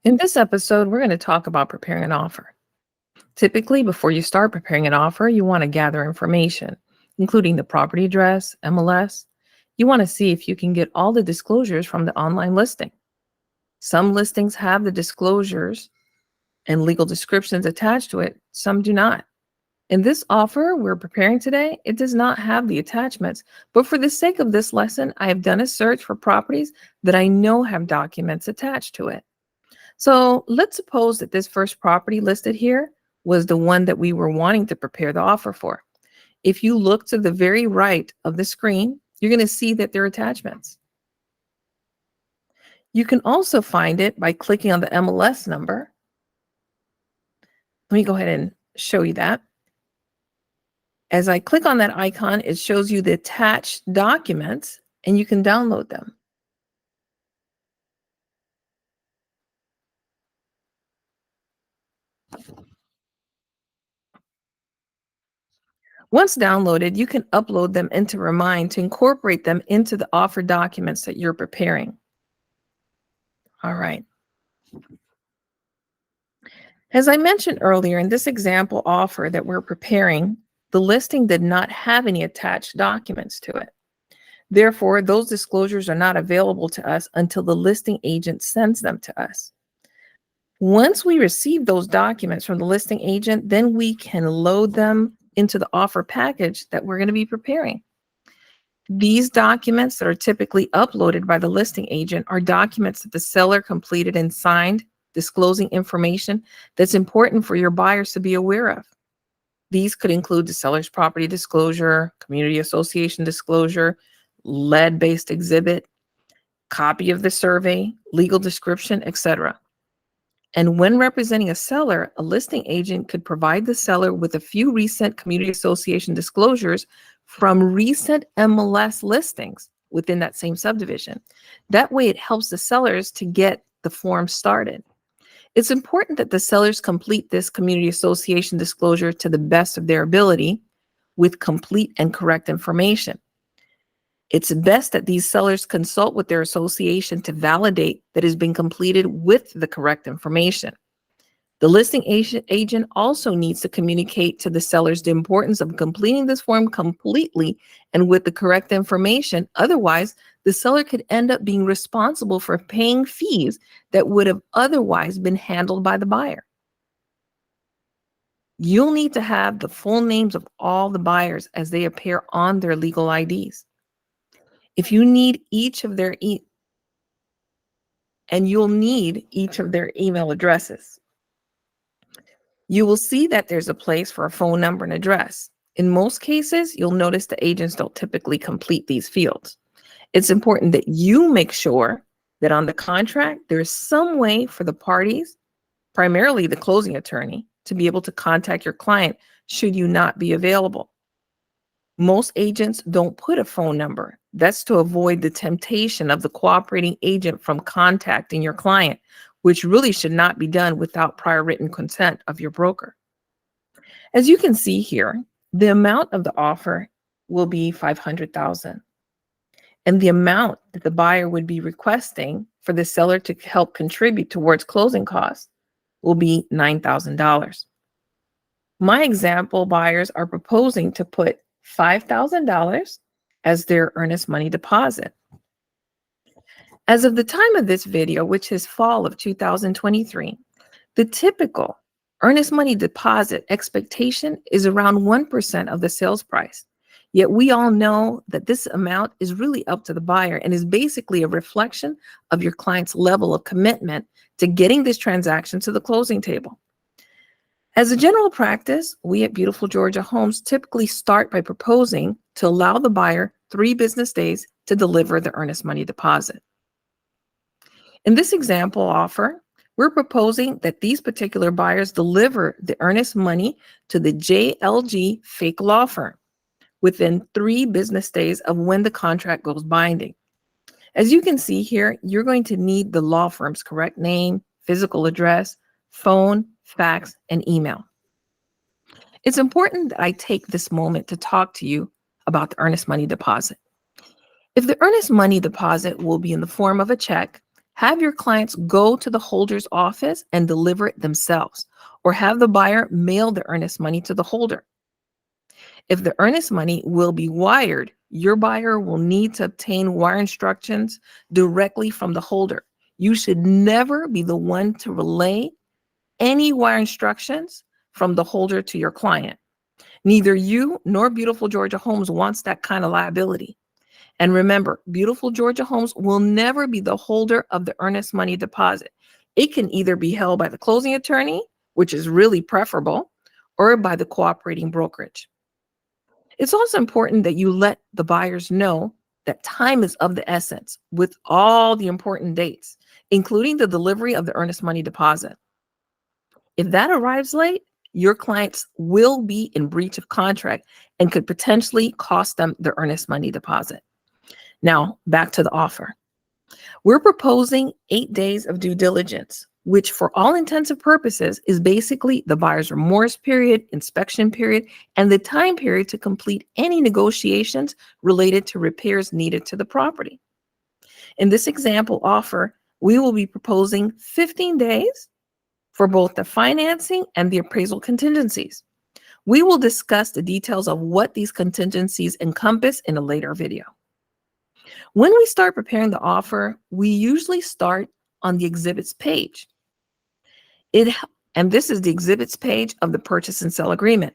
In this episode, we're going to talk about preparing an offer. Typically, before you start preparing an offer, you want to gather information, including the property address, MLS. You want to see if you can get all the disclosures from the online listing. Some listings have the disclosures and legal descriptions attached to it, some do not. In this offer we're preparing today, it does not have the attachments, but for the sake of this lesson, I have done a search for properties that I know have documents attached to it. So let's suppose that this first property listed here was the one that we were wanting to prepare the offer for. If you look to the very right of the screen, you're going to see that there are attachments. You can also find it by clicking on the MLS number. Let me go ahead and show you that. As I click on that icon, it shows you the attached documents and you can download them. Once downloaded, you can upload them into Remind to incorporate them into the offer documents that you're preparing. All right. As I mentioned earlier, in this example offer that we're preparing, the listing did not have any attached documents to it. Therefore, those disclosures are not available to us until the listing agent sends them to us. Once we receive those documents from the listing agent, then we can load them into the offer package that we're going to be preparing. These documents that are typically uploaded by the listing agent are documents that the seller completed and signed, disclosing information that's important for your buyers to be aware of. These could include the seller's property disclosure, community association disclosure, lead-based exhibit, copy of the survey, legal description, etc. And when representing a seller, a listing agent could provide the seller with a few recent community association disclosures from recent MLS listings within that same subdivision. That way, it helps the sellers to get the form started. It's important that the sellers complete this community association disclosure to the best of their ability with complete and correct information. It's best that these sellers consult with their association to validate that it has been completed with the correct information. The listing agent also needs to communicate to the sellers the importance of completing this form completely and with the correct information. Otherwise, the seller could end up being responsible for paying fees that would have otherwise been handled by the buyer. You'll need to have the full names of all the buyers as they appear on their legal IDs. If you need each of their and you'll need each of their email addresses. You will see that there's a place for a phone number and address. In most cases, you'll notice the agents don't typically complete these fields. It's important that you make sure that on the contract, there's some way for the parties, primarily the closing attorney, to be able to contact your client should you not be available. Most agents don't put a phone number. That's to avoid the temptation of the cooperating agent from contacting your client, which really should not be done without prior written consent of your broker. As you can see here, the amount of the offer will be $500,000. And the amount that the buyer would be requesting for the seller to help contribute towards closing costs will be $9,000. My example buyers are proposing to put $5,000 as their earnest money deposit. As of the time of this video, which is fall of 2023, the typical earnest money deposit expectation is around 1% of the sales price. Yet we all know that this amount is really up to the buyer and is basically a reflection of your client's level of commitment to getting this transaction to the closing table. As a general practice, we at Beautiful Georgia Homes typically start by proposing to allow the buyer 3 business days to deliver the earnest money deposit. In this example offer, we're proposing that these particular buyers deliver the earnest money to the JLG fake law firm within 3 business days of when the contract goes binding. As you can see here, you're going to need the law firm's correct name, physical address, phone, fax, and email. It's important that I take this moment to talk to you about the earnest money deposit. If the earnest money deposit will be in the form of a check, Have your clients go to the holder's office and deliver it themselves, or have the buyer mail the earnest money to the holder. If the earnest money will be wired, your buyer will need to obtain wire instructions directly from the holder. You should never be the one to relay any wire instructions from the holder to your client. Neither you nor Beautiful Georgia Homes wants that kind of liability. And remember, Beautiful Georgia Homes will never be the holder of the earnest money deposit. It can either be held by the closing attorney, which is really preferable, or by the cooperating brokerage. It's also important that you let the buyers know that time is of the essence with all the important dates, including the delivery of the earnest money deposit. If that arrives late, your clients will be in breach of contract and could potentially cost them their earnest money deposit. Now, back to the offer. We're proposing 8 days of due diligence, which for all intents and purposes is basically the buyer's remorse period, inspection period, and the time period to complete any negotiations related to repairs needed to the property. In this example offer, we will be proposing 15 days for both the financing and the appraisal contingencies. We will discuss the details of what these contingencies encompass in a later video. When we start preparing the offer, we usually start on the exhibits page. And this is the exhibits page of the purchase and sale agreement.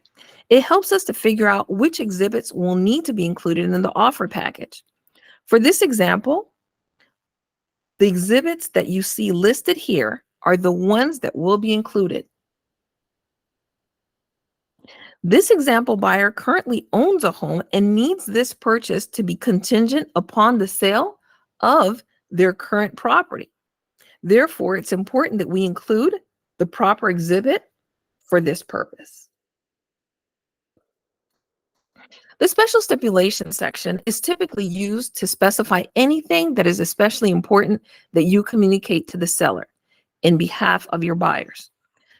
It helps us to figure out which exhibits will need to be included in the offer package. For this example, the exhibits that you see listed here are the ones that will be included. This example buyer currently owns a home and needs this purchase to be contingent upon the sale of their current property. Therefore, it's important that we include the proper exhibit for this purpose. The special stipulation section is typically used to specify anything that is especially important that you communicate to the seller in behalf of your buyers.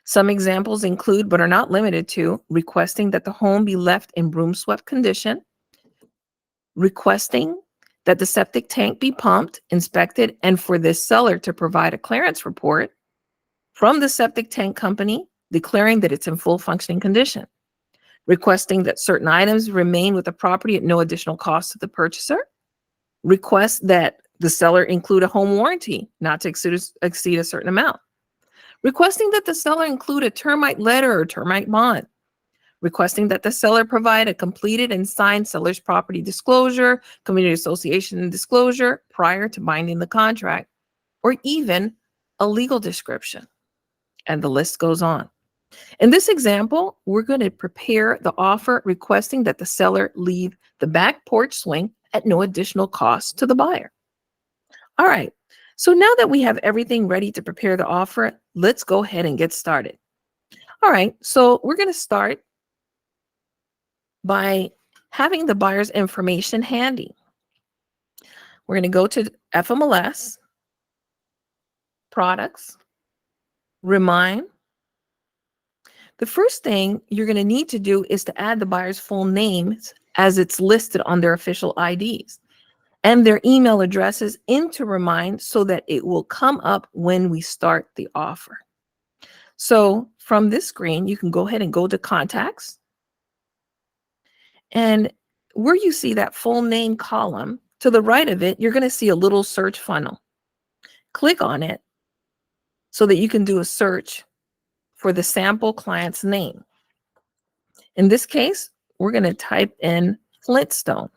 Some examples include, but are not limited to, requesting that the home be left in broom-swept condition, requesting that the septic tank be pumped, inspected, and for this seller to provide a clearance report from the septic tank company declaring that it's in full functioning condition, requesting that certain items remain with the property at no additional cost to the purchaser, request that the seller include a home warranty not to exceed a certain amount, requesting that the seller include a termite letter or termite bond, requesting that the seller provide a completed and signed seller's property disclosure, community association disclosure prior to binding the contract, or even a legal description. And the list goes on. In this example, we're going to prepare the offer requesting that the seller leave the back porch swing at no additional cost to the buyer. All right. So now that we have everything ready to prepare the offer, let's go ahead and get started. All right. So we're going to start by having the buyer's information handy. We're going to go to FMLS, Products, Remind. The first thing you're going to need to do is to add the buyer's full names as it's listed on their official IDs and their email addresses into Remind so that it will come up when we start the offer. So from this screen, you can go ahead and go to Contacts. And where you see that full name column, to the right of it, you're going to see a little search funnel. Click on it so that you can do a search for the sample client's name. In this case, we're going to type in Flintstone.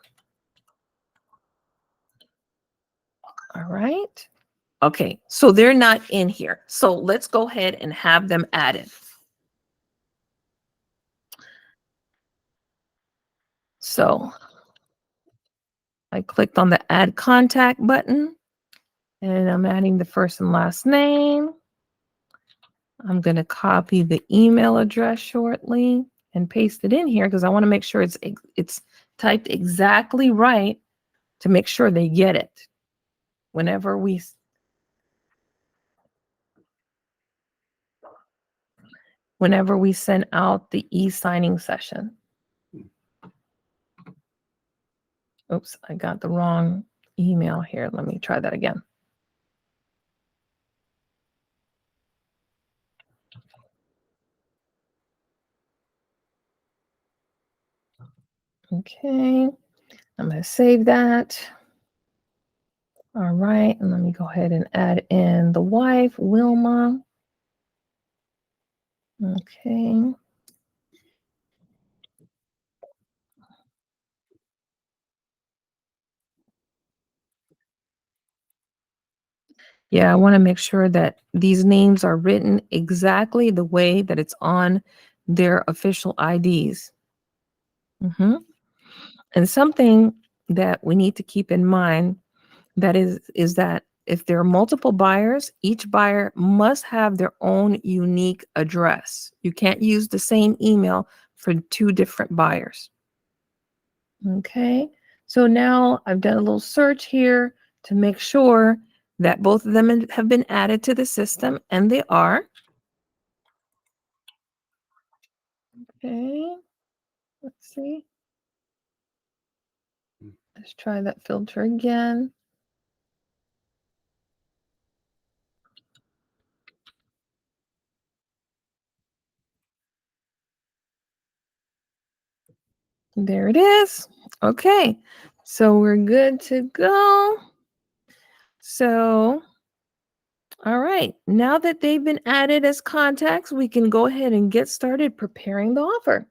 All right. Okay, so they're not in here. So let's go ahead and have them added. So I clicked on the Add Contact button, and I'm adding the first and last name. I'm going to copy the email address shortly and paste it in here because I want to make sure it's typed exactly right to make sure they get it whenever we send out the e-signing session. Oops, I got the wrong email here. Let me try that again. Okay, I'm going to save that. All right, and let me go ahead and add in the wife, Wilma. Okay. Yeah, I want to make sure that these names are written exactly the way that it's on their official IDs. hmm And something that we need to keep in mind that is that if there are multiple buyers, each buyer must have their own unique address. You can't use the same email for two different buyers. Okay. So now I've done a little search here to make sure that both of them have been added to the system, and they are. Okay. Let's see. Let's try that filter again. There it is. Okay. So we're good to go. So, all right. Now that they've been added as contacts, we can go ahead and get started preparing the offer.